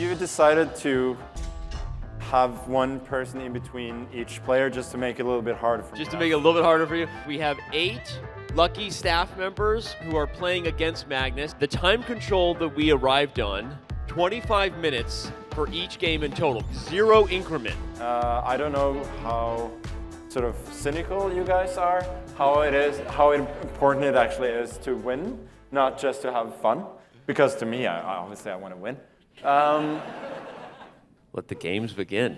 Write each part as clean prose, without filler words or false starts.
you decided to have one person in between each player just to make it a little bit harder for me. Just to make it a little bit harder for you. We have 8 lucky staff members who are playing against Magnus. The time control that we arrived on, 25 minutes for each game in total, 0 increment. I don't know how sort of cynical you guys are, how important it actually is to win, not just to have fun. Because to me, obviously I want to win. Let the games begin.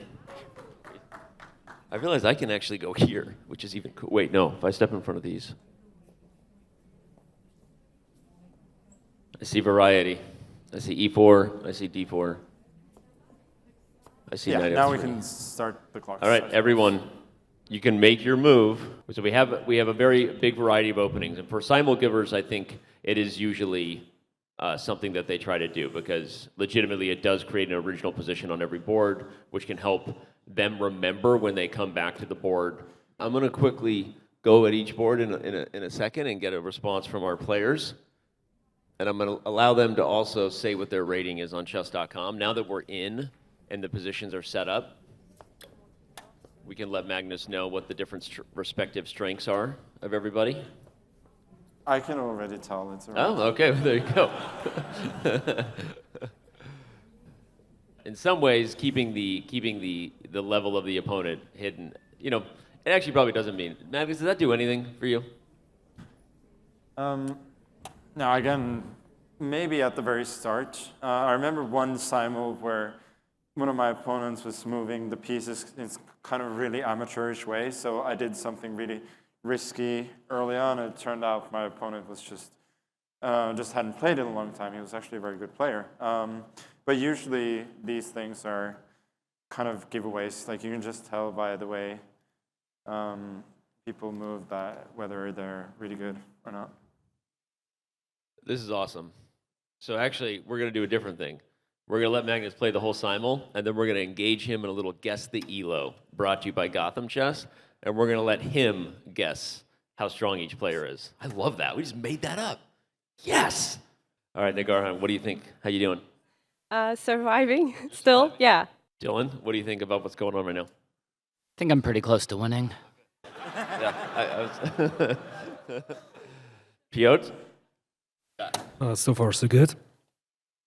I realize I can actually go here, which is even cool. Wait, no, if I step in front of these. I see variety. I see E4, I see D4. I see knight now F3. we can start the clock. All right, everyone, you can make your move. So we have a very big variety of openings. And for simul givers, I think it is usually something that they try to do, because legitimately it does create an original position on every board, which can help them remember when they come back to the board. I'm going to quickly go at each board in a second and get a response from our players. And I'm going to allow them to also say what their rating is on Chess.com. Now that we're in and the positions are set up, we can let Magnus know what the different respective strengths are of everybody. I can already tell it's alright. Oh, okay, well, there you go. In some ways, keeping the level of the opponent hidden, it actually probably doesn't mean. Magnus, does that do anything for you? Now again, maybe at the very start. I remember one simul where one of my opponents was moving the pieces in kind of a really amateurish way, so I did something really risky early on. It turned out my opponent was just hadn't played in a long time. He was actually a very good player. But usually these things are kind of giveaways. Like you can just tell by the way people move that whether they're really good or not. This is awesome. So actually, we're going to do a different thing. We're going to let Magnus play the whole simul, and then we're going to engage him in a little Guess the ELO, brought to you by Gotham Chess, and we're going to let him guess how strong each player is. I love that. We just made that up. Yes! All right, Nagarhan, what do you think? How you doing? Surviving still, yeah. Dylan, what do you think about what's going on right now? I think I'm pretty close to winning. Yeah, Piotr? So far, so good.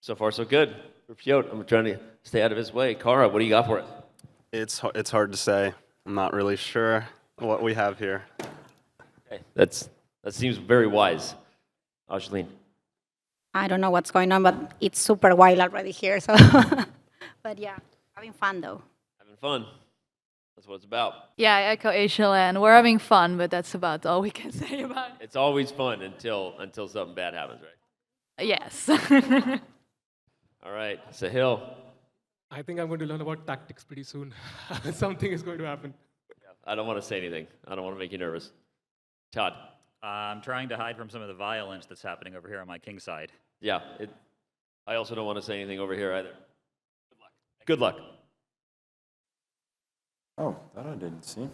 So far, so good. For Piotr, I'm trying to stay out of his way. Kara, what do you got for it? It's hard to say. I'm not really sure what we have here. Okay, that seems very wise. Ajleen? I don't know what's going on, but it's super wild already here. So, but yeah, having fun though. Having fun. That's what it's about. Yeah, I echo HLN. We're having fun, but that's about all we can say about it. It's always fun until something bad happens, right? Yes. All right, Sahil. I think I'm going to learn about tactics pretty soon. Something is going to happen. Yeah, I don't want to say anything. I don't want to make you nervous. Todd. I'm trying to hide from some of the violence that's happening over here on my king side. Yeah, I also don't want to say anything over here either. Good luck. Good luck. Oh, that I didn't see.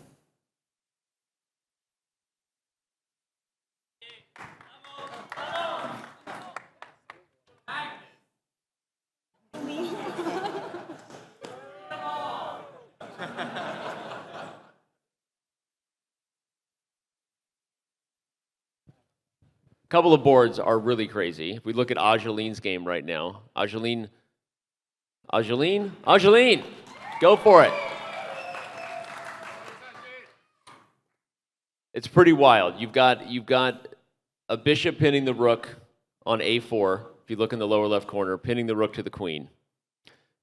A couple of boards are really crazy. If we look at Ajleen's game right now, Ajleen, go for it. It's pretty wild. You've got a bishop pinning the rook on a4. If you look in the lower left corner, pinning the rook to the queen.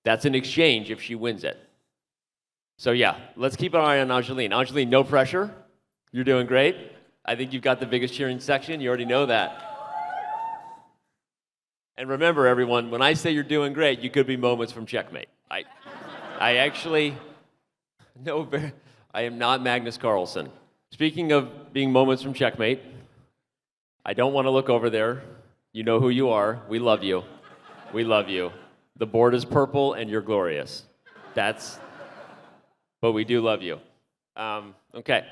That's an exchange if she wins it. So yeah, let's keep an eye on Ajleen. Ajleen, no pressure. You're doing great. I think you've got the biggest cheering section. You already know that. And remember, everyone, when I say you're doing great, you could be moments from checkmate. I actually, no, I am not Magnus Carlsen. Speaking of being moments from checkmate, I don't want to look over there. You know who you are. We love you. We love you. The board is purple and you're glorious. But we do love you. Okay.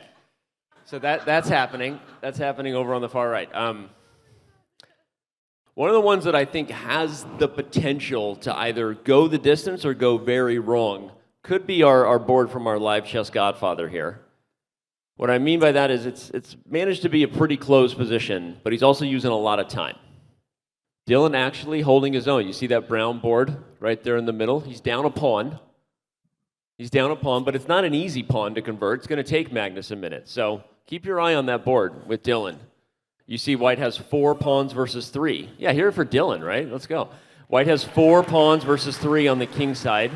So that's happening. That's happening over on the far right. One of the ones that I think has the potential to either go the distance or go very wrong could be our board from our live chess godfather here. What I mean by that is it's managed to be a pretty close position, but he's also using a lot of time. Dylan actually holding his own. You see that brown board right there in the middle? He's down a pawn. He's down a pawn, but it's not an easy pawn to convert. It's going to take Magnus a minute. So keep your eye on that board with Dylan. You see White has 4 pawns versus 3. Yeah, here for Dylan, right? Let's go. White has 4 pawns versus 3 on the king side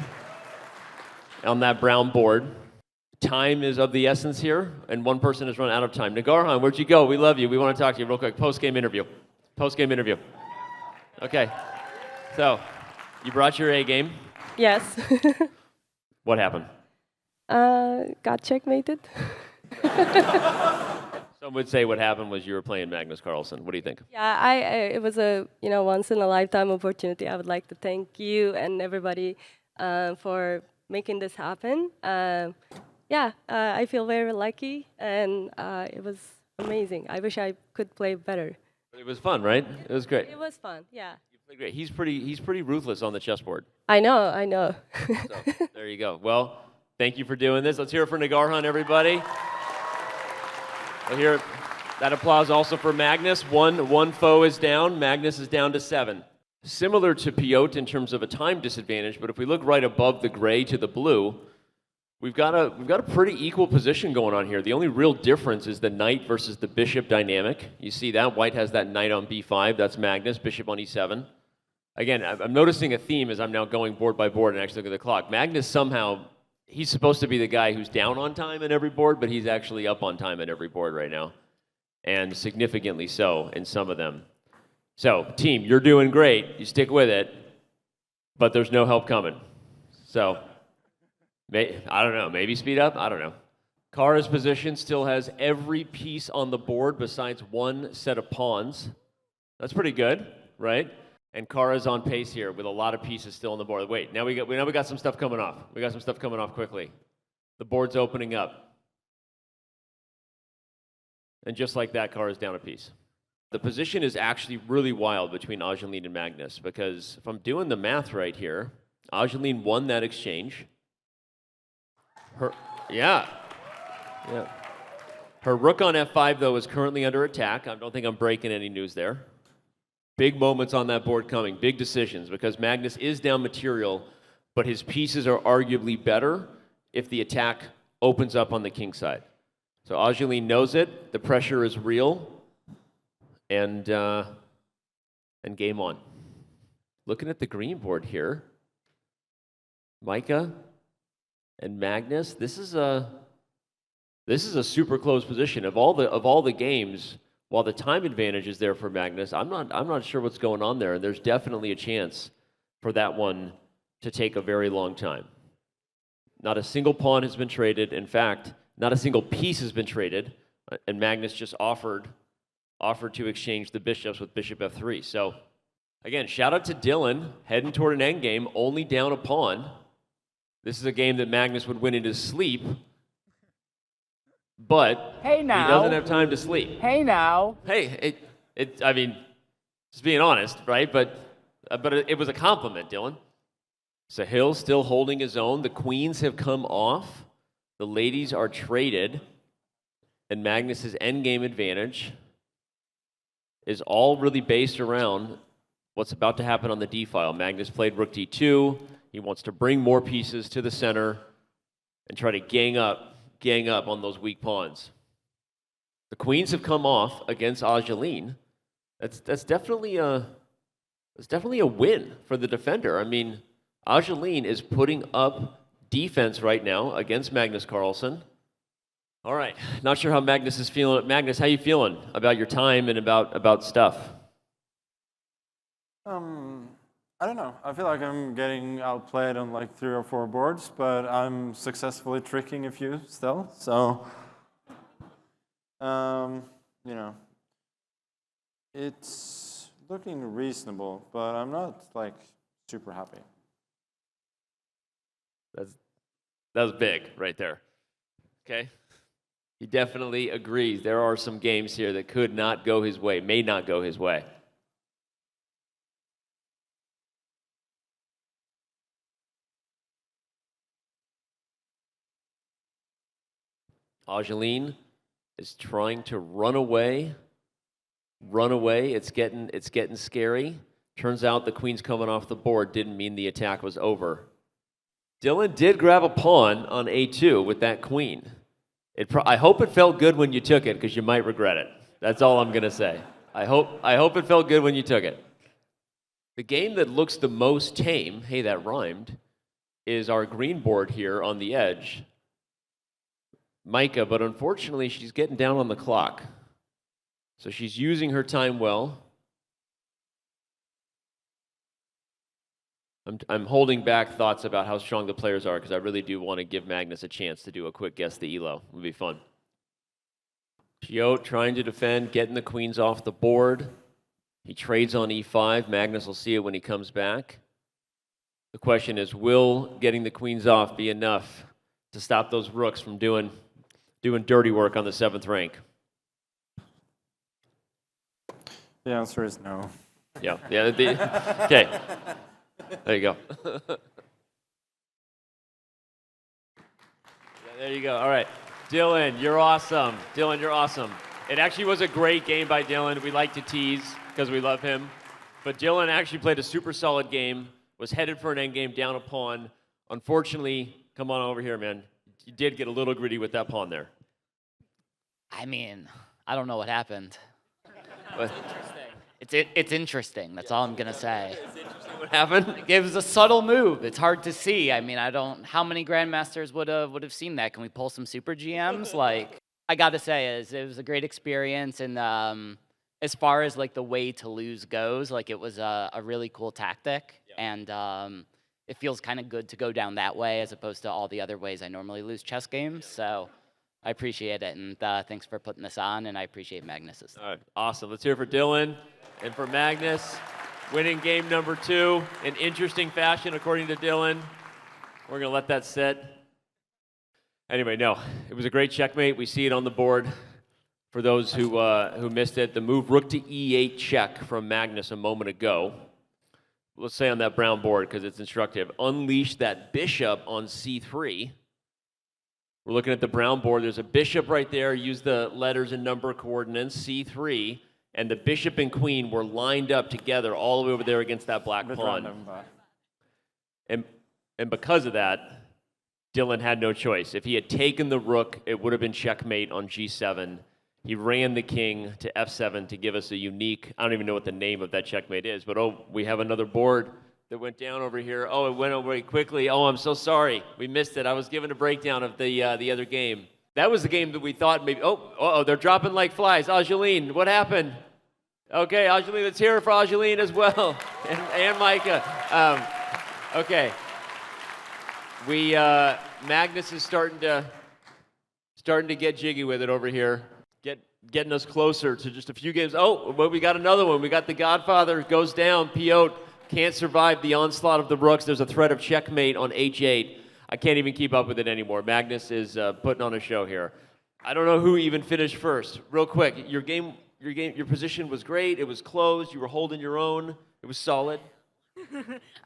on that brown board. Time is of the essence here, and one person has run out of time. Nagarhan, where'd you go? We love you. We want to talk to you real quick. Post-game interview. Post-game interview. Okay. So, you brought your A game. Yes. What happened? Got checkmated. Some would say what happened was you were playing Magnus Carlsen. What do you think? Yeah, it was a once in a lifetime opportunity. I would like to thank you and everybody for making this happen. I feel very lucky, and it was amazing. I wish I could play better. It was fun, right? It was great. It was fun. Yeah. You played great. He's pretty ruthless on the chessboard. I know. So there you go. Well, thank you for doing this. Let's hear it for Nagarhan, everybody. We'll hear that applause also for Magnus. One foe is down. Magnus is down to 7. Similar to Piotr in terms of a time disadvantage, but if we look right above the gray to the blue, we've got a pretty equal position going on here. The only real difference is the knight versus the bishop dynamic. You see that White has that knight on b5. That's Magnus. Bishop on e7. Again, I'm noticing a theme as I'm now going board by board and actually look at the clock. Magnus somehow, he's supposed to be the guy who's down on time in every board, but he's actually up on time at every board right now, and significantly so in some of them. So, team, you're doing great. You stick with it, but there's no help coming. So, I don't know, maybe speed up? I don't know. Kara's position still has every piece on the board besides one set of pawns. That's pretty good, right? And Kara's on pace here with a lot of pieces still on the board. Wait, now we got some stuff coming off. We got some stuff coming off quickly. The board's opening up. And just like that, Kara's down a piece. The position is actually really wild between Ajaline and Magnus, because if I'm doing the math right here, Ajaline won that exchange. Yeah. Her rook on f5, though, is currently under attack. I don't think I'm breaking any news there. Big moments on that board coming, big decisions, because Magnus is down material, but his pieces are arguably better if the attack opens up on the king side. So Ajaline knows it, the pressure is real, and game on. Looking at the green board here, Micah and Magnus, this is a super close position. Of all the games, while the time advantage is there for Magnus, I'm not sure what's going on there, and there's definitely a chance for that one to take a very long time. Not a single pawn has been traded. In fact, not a single piece has been traded, and Magnus just offered to exchange the bishops with bishop f3. So, again, shout out to Dylan, heading toward an endgame, only down a pawn. This is a game that Magnus would win in his sleep, but hey now. He doesn't have time to sleep. Hey now. Hey, I mean, just being honest, right? But it was a compliment, Dylan. Sahil still holding his own. The queens have come off. The ladies are traded. And Magnus's endgame advantage is all really based around what's about to happen on the d file. Magnus played rook d2. He wants to bring more pieces to the center and try to gang up on those weak pawns. The queens have come off against Ajaline. That's definitely a win for the defender. I mean, Ajaline is putting up defense right now against Magnus Carlsen. All right, not sure how Magnus is feeling. Magnus, how you feeling about your time and about stuff? I don't know. I feel like I'm getting outplayed on like 3 or 4 boards, but I'm successfully tricking a few still. So, it's looking reasonable, but I'm not like super happy. That was big right there. Okay. He definitely agrees. There are some games here that could not go his way, may not go his way. Angeline is trying to run away. Run away. It's getting scary. Turns out the queen's coming off the board. Didn't mean the attack was over. Dylan did grab a pawn on a2 with that queen. I hope it felt good when you took it, because you might regret it. That's all I'm going to say. I hope it felt good when you took it. The game that looks the most tame, hey, that rhymed, is our green board here on the edge. Micah, but unfortunately she's getting down on the clock. So she's using her time well. I'm holding back thoughts about how strong the players are, because I really do want to give Magnus a chance to do a quick guess the elo. It would be fun. Piotr trying to defend, getting the queens off the board. He trades on e5. Magnus will see it when he comes back. The question is, will getting the queens off be enough to stop those rooks from doing dirty work on the 7th rank? The answer is no. Yeah. Okay. There you go. Yeah, there you go. All right. Dylan, you're awesome. Dylan, you're awesome. It actually was a great game by Dylan. We like to tease because we love him. But Dylan actually played a super solid game, was headed for an endgame, down a pawn. Unfortunately, come on over here, man. You did get a little gritty with that pawn there. I mean, I don't know what happened. But It's interesting. That's all I'm gonna say. it's interesting what happened. It was a subtle move. It's hard to see. I mean, how many grandmasters would have seen that? Can we pull some super GMs? Like, I gotta say, it was a great experience, and as far as like the way to lose goes, like it was a really cool tactic, and it feels kind of good to go down that way as opposed to all the other ways I normally lose chess games. So I appreciate it, and thanks for putting this on, and I appreciate Magnus's. All right, awesome. Let's hear it for Dylan and for Magnus, winning game number 2 in interesting fashion, according to Dylan. We're going to let that sit. Anyway, no, it was a great checkmate. We see it on the board. For those who missed it, the move rook to e8 check from Magnus a moment ago. Let's say on that brown board, because it's instructive. Unleash that bishop on c3. We're looking at the brown board. There's a bishop right there. Use the letters and number coordinates, c3. And the bishop and queen were lined up together all the way over there against that black pawn. And because of that, Dylan had no choice. If he had taken the rook, it would have been checkmate on g7. He ran the king to f7 to give us a unique, I don't even know what the name of that checkmate is, but oh, we have another board that went down over here. Oh, it went over quickly. Oh, I'm so sorry. We missed it. I was given a breakdown of the other game. That was the game that we thought maybe, they're dropping like flies. Angeline, what happened? Okay, Angeline, let's hear it for Angeline as well, and Micah. Okay. Magnus is starting to get jiggy with it over here, getting us closer to just a few games. Oh, well, we got another one. We got the Godfather goes down. Piotr can't survive the onslaught of the rooks. There's a threat of checkmate on h8. I can't even keep up with it anymore. Magnus is putting on a show here. I don't know who even finished first. Real quick, your position was great. It was closed. You were holding your own. It was solid.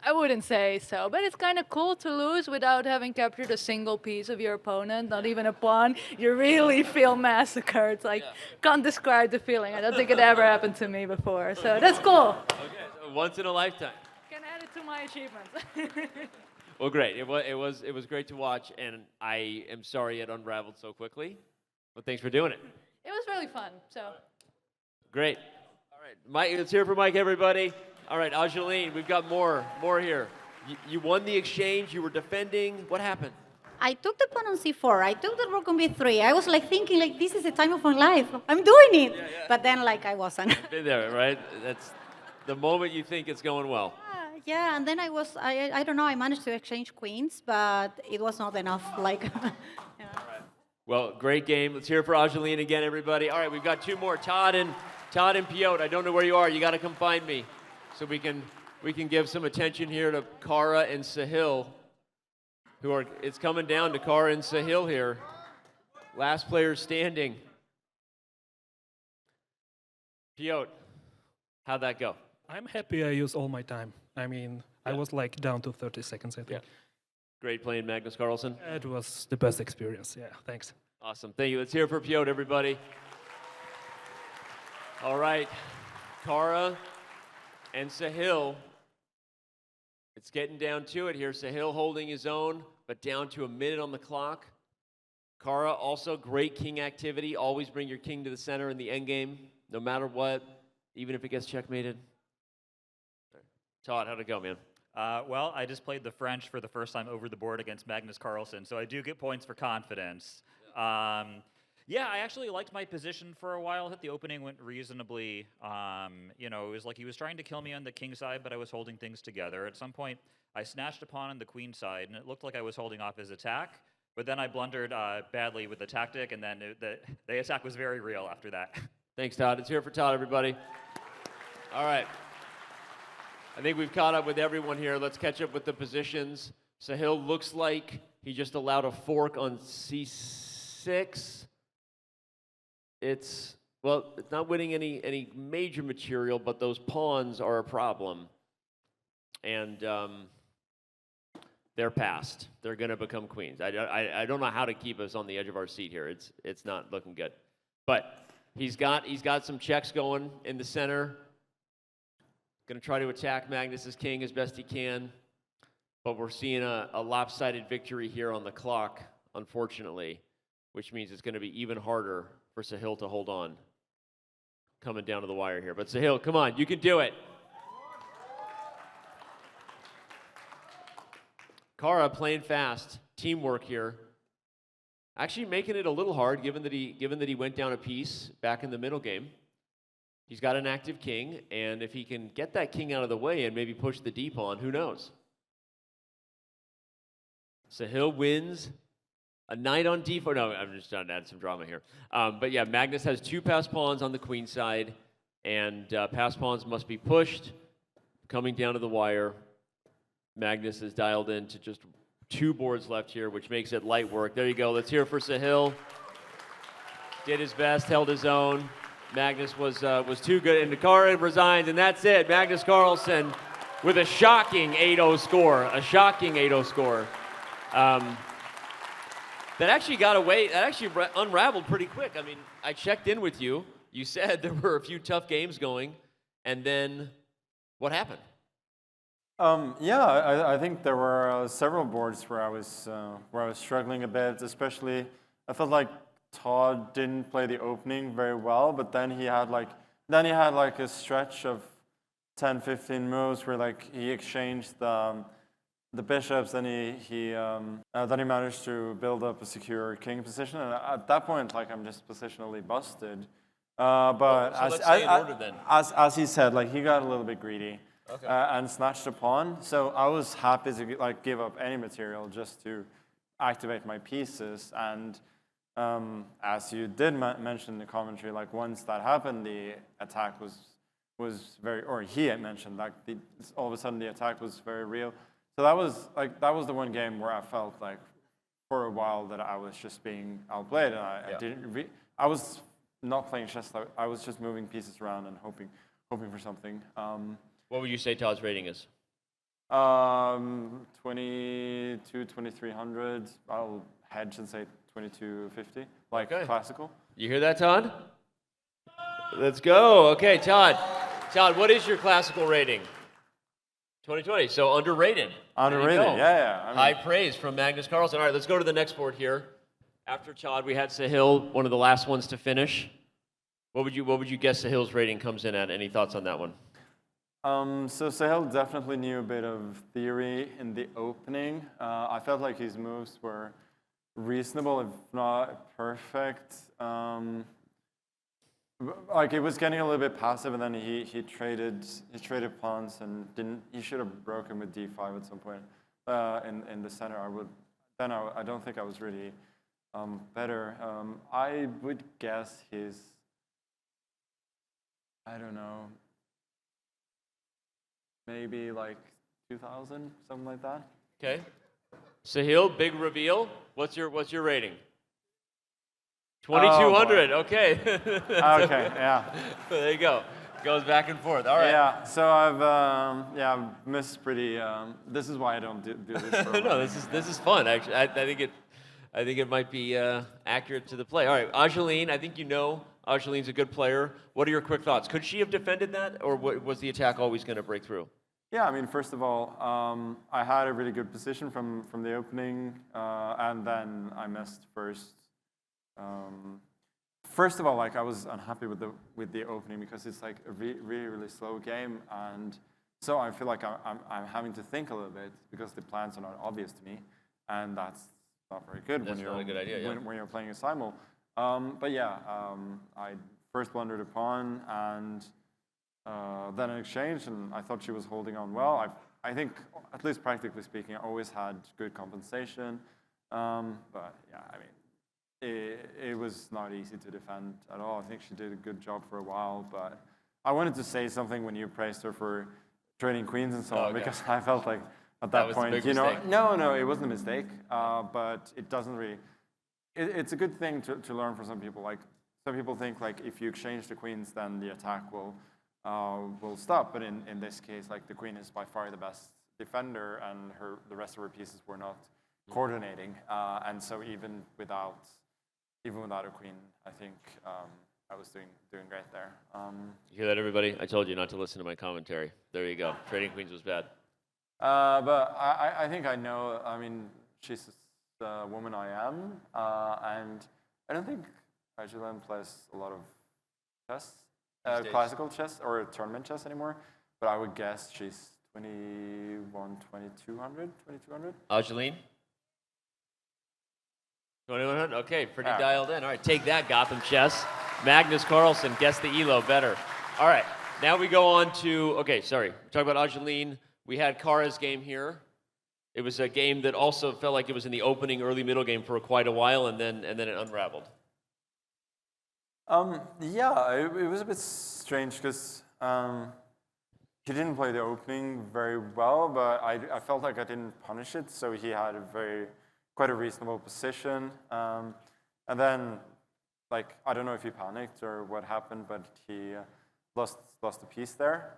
I wouldn't say so, but it's kind of cool to lose without having captured a single piece of your opponent, not even a pawn. You really feel massacred. Like, can't describe the feeling. I don't think it ever happened to me before, so that's cool. Okay, so once in a lifetime. Can add it to my achievements. Well, great. It was great to watch, and I am sorry it unraveled so quickly, but thanks for doing it. It was really fun, so. Great. All right, Mike. Let's hear it for Mike, everybody. All right, Angeline, we've got more here. You won the exchange. You were defending. What happened? I took the pawn on c4. I took the rook on b3. I was like thinking, like, this is the time of my life. I'm doing it. Yeah. But then, like, I wasn't. Been there, right? That's the moment you think it's going well. Yeah, and then I don't know, I managed to exchange queens, but it was not enough. Like, All right. Well, great game. Let's hear it for Angeline again, everybody. All right, we've got 2 more. Todd and Piotr. I don't know where you are. You got to come find me, so we can give some attention here to Kara and Sahil, it's coming down to Kara and Sahil here. Last player standing. Piotr, how'd that go? I'm happy I used all my time. I mean, I was like down to 30 seconds, I think. Great playing Magnus Carlsen. It was the best experience. Yeah, thanks. Awesome. Thank you. Let's hear it for Piotr, everybody. All right. Kara and Sahil. It's getting down to it here. Sahil holding his own, but down to a minute on the clock. Kara, also great king activity. Always bring your king to the center in the endgame, no matter what, even if it gets checkmated. Todd, how'd it go, man? Well, I just played the French for the first time over the board against Magnus Carlsen, so I do get points for confidence. Yeah, I actually liked my position for a while. I thought the opening went reasonably. It was like he was trying to kill me on the king side, but I was holding things together. At some point, I snatched a pawn on the queen side, and it looked like I was holding off his attack. But then I blundered badly with the tactic, and then the attack was very real after that. Thanks, Todd. Let's hear it for Todd, everybody. All right. I think we've caught up with everyone here. Let's catch up with the positions. Sahil looks like he just allowed a fork on c6. It's not winning any major material, but those pawns are a problem. And they're passed. They're going to become queens. I don't know how to keep us on the edge of our seat here. It's not looking good. But he's got some checks going in the center. Going to try to attack Magnus's king as best he can. But we're seeing a lopsided victory here on the clock, unfortunately, which means it's going to be even harder for Sahil to hold on. Coming down to the wire here. But Sahil, come on, you can do it. Kara playing fast, teamwork here. Actually making it a little hard given that he went down a piece back in the middle game. He's got an active king, and if he can get that king out of the way and maybe push the d pawn, who knows? Sahil wins. A knight on d4. No, I'm just trying to add some drama here. But yeah, Magnus has 2 passed pawns on the queen side, and passed pawns must be pushed. Coming down to the wire. Magnus is dialed in to just 2 boards left here, which makes it light work. There you go. Let's hear it for Sahil. Did his best, held his own. Magnus was too good, and Kara resigns, and that's it. Magnus Carlsen with a shocking 8-0 score. A shocking 8-0 score. That actually got away. That actually unraveled pretty quick. I mean, I checked in with you. You said there were a few tough games going, and then what happened? I think there were several boards where I was struggling a bit. Especially, I felt like Todd didn't play the opening very well, but then he had like a stretch of 10, 15 moves where like he exchanged the bishops, then he managed to build up a secure king position, and at that point, like I'm just positionally busted. As he said, like he got a little bit greedy, and snatched a pawn. So I was happy to like give up any material just to activate my pieces. And as you did mention in the commentary, like once that happened, the attack was very, or he had mentioned like all of a sudden the attack was very real. So that was the one game where I felt like for a while that I was just being outplayed, and I was not playing chess. I was just moving pieces around and hoping for something. What would you say Todd's rating is? 2300. I'll hedge and say 2250, like classical. You hear that, Todd? Let's go. Okay, Todd. Todd, what is your classical rating? 2020, so underrated. Underrated, yeah. I mean, high praise from Magnus Carlsen. All right, let's go to the next board here. After Todd, we had Sahil, one of the last ones to finish. What would you guess Sahil's rating comes in at? Any thoughts on that one? So Sahil definitely knew a bit of theory in the opening. I felt like his moves were reasonable, if not perfect. Like it was getting a little bit passive, and then he traded pawns and he should have broken with d5 at some point in the center. I don't think I was really better. I would guess his, I don't know, maybe like 2000, something like that. Okay. Sahil, big reveal. What's your rating? 2200. Okay. Okay. Yeah. There you go. Goes back and forth. All right. Yeah. So I've missed pretty. This is why I don't do this. For No, this is fun. Actually, I think I think it might be accurate to the play. All right, Angeline, I think you know Angeline's a good player. What are your quick thoughts? Could she have defended that, or was the attack always going to break through? Yeah, I mean, first of all, I had a really good position from the opening, and then I missed first. First of all, like I was unhappy with the opening because it's like a really slow game, and so I feel like I'm having to think a little bit because the plans are not obvious to me, and that's not very good That's when not you're a good idea, yeah. when you're playing a simul. But yeah, I first blundered a pawn and then an exchange, and I thought she was holding on well. I think, at least practically speaking, I always had good compensation. But yeah, I mean, it was not easy to defend at all. I think she did a good job for a while, but I wanted to say something when you praised her for trading queens and so on, because I felt like at that was a point, big you know, mistake. no, it wasn't a mistake, but it doesn't really. It's a good thing to learn for some people. Like some people think like if you exchange the queens, then the attack will stop. But in this case, like the queen is by far the best defender, and the rest of her pieces were not coordinating. And so even without a queen, I think I was doing great there. You hear that, everybody? I told you not to listen to my commentary. There you go. Trading queens was bad. But I think I know. I mean, she's the woman I am, and I don't think Angeline plays a lot of chess, classical chess or tournament chess anymore. But I would guess she's 21, 2200, 2200. Angeline? 2100? Okay, pretty dialed in. All right, take that, Gotham Chess. Magnus Carlsen, guess the ELO better. All right, now we go on to, okay, sorry. We're talking about Angeline. We had Kara's game here. It was a game that also felt like it was in the opening, early middle game for quite a while, and then it unraveled. Yeah, it was a bit strange because he didn't play the opening very well, but I felt like I didn't punish it, so he had quite a reasonable position. And then, like, I don't know if he panicked or what happened, but he lost a piece there.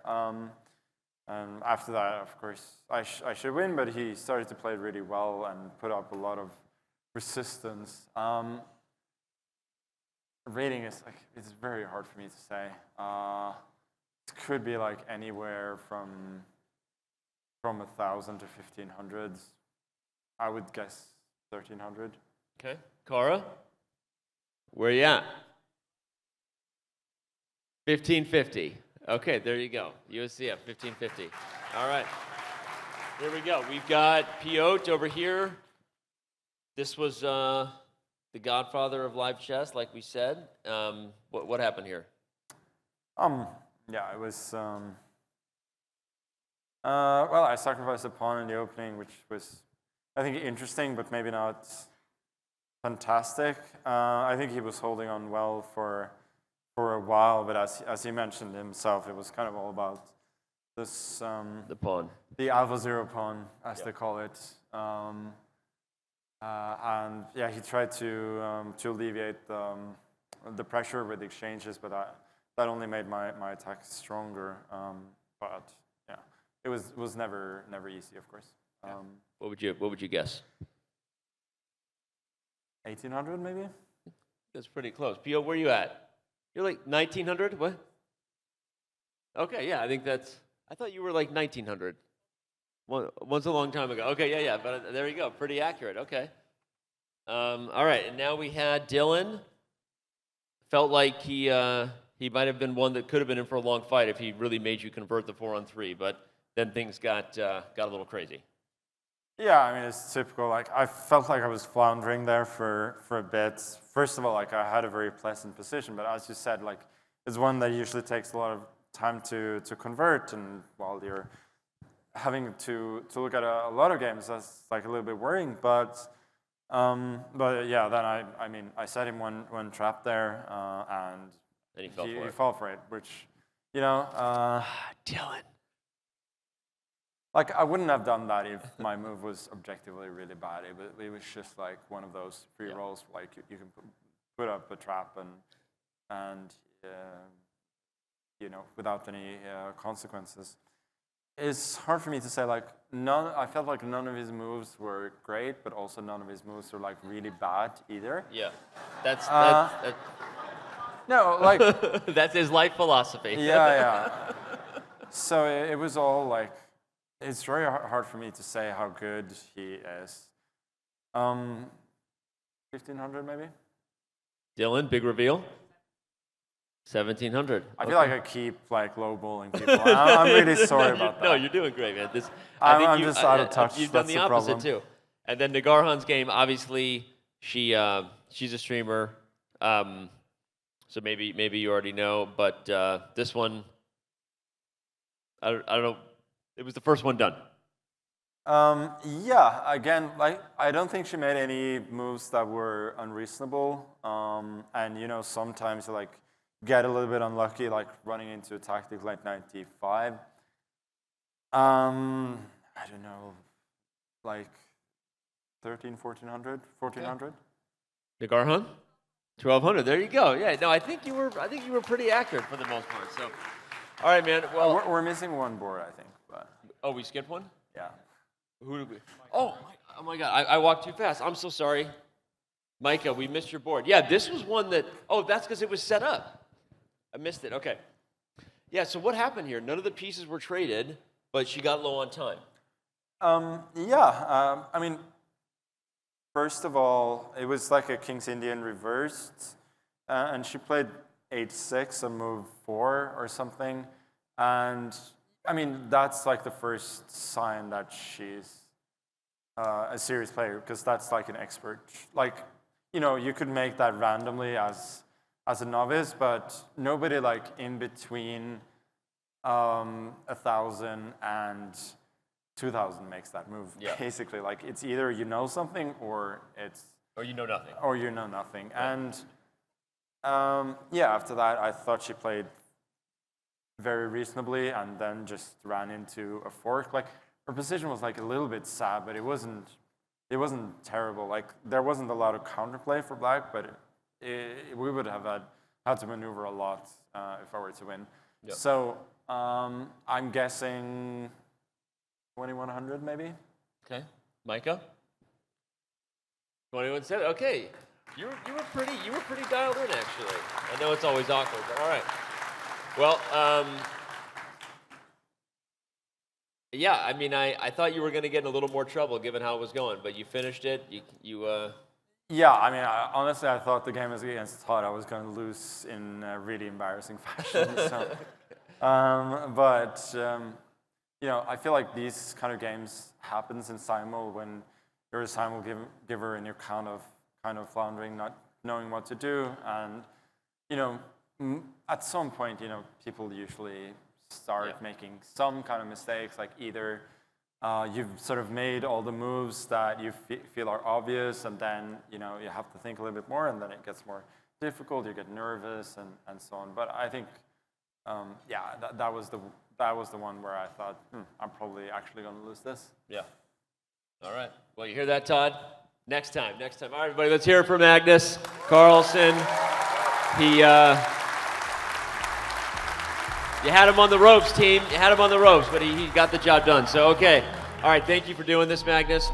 And after that, of course, I should win, but he started to play really well and put up a lot of resistance. Rating is like, it's very hard for me to say. It could be like anywhere from 1,000 to 1,500. I would guess 1,300. Okay. Kara? Where you at? 1550. Okay, there you go. USCF, 1550. All right. Here we go. We've got Piotr over here. This was the godfather of live chess, like we said. What happened here? Yeah, it was. Well, I sacrificed a pawn in the opening, which was, I think, interesting, but maybe not fantastic. I think he was holding on well for a while, but as he mentioned himself, it was kind of all about this The pawn. the alpha zero pawn, as they call it. And yeah, he tried to alleviate the pressure with exchanges, but that only made my attack stronger. But yeah, it was never easy, of course. What would you guess? 1800 maybe. That's pretty close. Pio, where you at? You're like 1900? What? Okay, yeah, I think I thought you were like 1900. Once a long time ago. Okay, yeah, but there you go. Pretty accurate. Okay. All right, and now we had Dylan. Felt like he might have been one that could have been in for a long fight if he really made you convert the 4-on-3, but then things got a little crazy. Yeah, I mean, it's typical. Like, I felt like I was floundering there for a bit. First of all, like, I had a very pleasant position, but as you said, like, it's one that usually takes a lot of time to convert, and while you're having to look at a lot of games, that's, like, a little bit worrying, but yeah, then I mean, I set him one trap there, and he fell for it, which, you know... Dylan. Like, I wouldn't have done that if my move was objectively really bad. It was just like one of those free rolls, like you can put up a trap and you know, without any consequences. It's hard for me to say. Like, none. I felt like none of his moves were great, but also none of his moves were like really bad either. Yeah, that's No, like that's his life philosophy. yeah. So it was all like, it's very hard for me to say how good he is. 1500 maybe. Dylan, big reveal. 1700. I feel like I keep like lowballing people. I'm really sorry about that. No, you're doing great, man. I'm just out of touch. You've done That's the the opposite problem. too. And then Nagarhan's game, obviously, she's a streamer, so maybe you already know. But this one, I don't know. It was the first one done. Yeah, again, like I don't think she made any moves that were unreasonable. And you know, sometimes you like get a little bit unlucky, like running into a tactic like 95. I don't know, like 1400, 1400. Nagarhan, 1200. There you go. Yeah. No, I think you were pretty accurate for the most part. So, all right, man. Well, We're missing one board, I think. But oh, we skipped one. yeah. Who did we? Oh my God! I walked too fast. I'm so sorry, Micah. We missed your board. Yeah, this was one that. Oh, that's because it was set up. I missed it. Okay. Yeah. So what happened here? None of the pieces were traded, but she got low on time. Yeah. I mean, first of all, it was like a King's Indian reversed, and she played h6, a move 4 or something, and. I mean, that's like the first sign that she's a serious player, because that's like an expert. Like, you know, you could make that randomly as a novice, but nobody like in between 1,000 and 2,000 makes that move. Yeah. Basically, like it's either you know something or you know nothing. Or you know nothing. Right. And yeah, after that, I thought she played very reasonably, and then just ran into a fork. Like her position was like a little bit sad, but it wasn't terrible. Like there wasn't a lot of counterplay for black, but we would have had to maneuver a lot if I were to win. Yep. So I'm guessing 2100 maybe. Okay, Micah. 21-7. Okay, you were pretty dialed in actually. I know it's always awkward, but all right. Well, yeah, I mean, I thought you were going to get in a little more trouble given how it was going, but you finished it. Yeah, I mean, honestly, I thought the game was against Todd. I was going to lose in a really embarrassing fashion. So, you know, I feel like these kind of games happens in Simul when you're a Simul giver and you're kind of floundering, not knowing what to do, and you know. At some point, you know, people usually start making some kind of mistakes, like either you've sort of made all the moves that you feel are obvious, and then, you know, you have to think a little bit more, and then it gets more difficult, you get nervous, and so on. But I think, yeah, that was the one where I thought, I'm probably actually going to lose this. Yeah. All right. Well, you hear that, Todd? Next time. All right, everybody, let's hear it for Magnus Carlsen. You had him on the ropes, team. You had him on the ropes, but he got the job done. So, okay. All right, thank you for doing this, Magnus.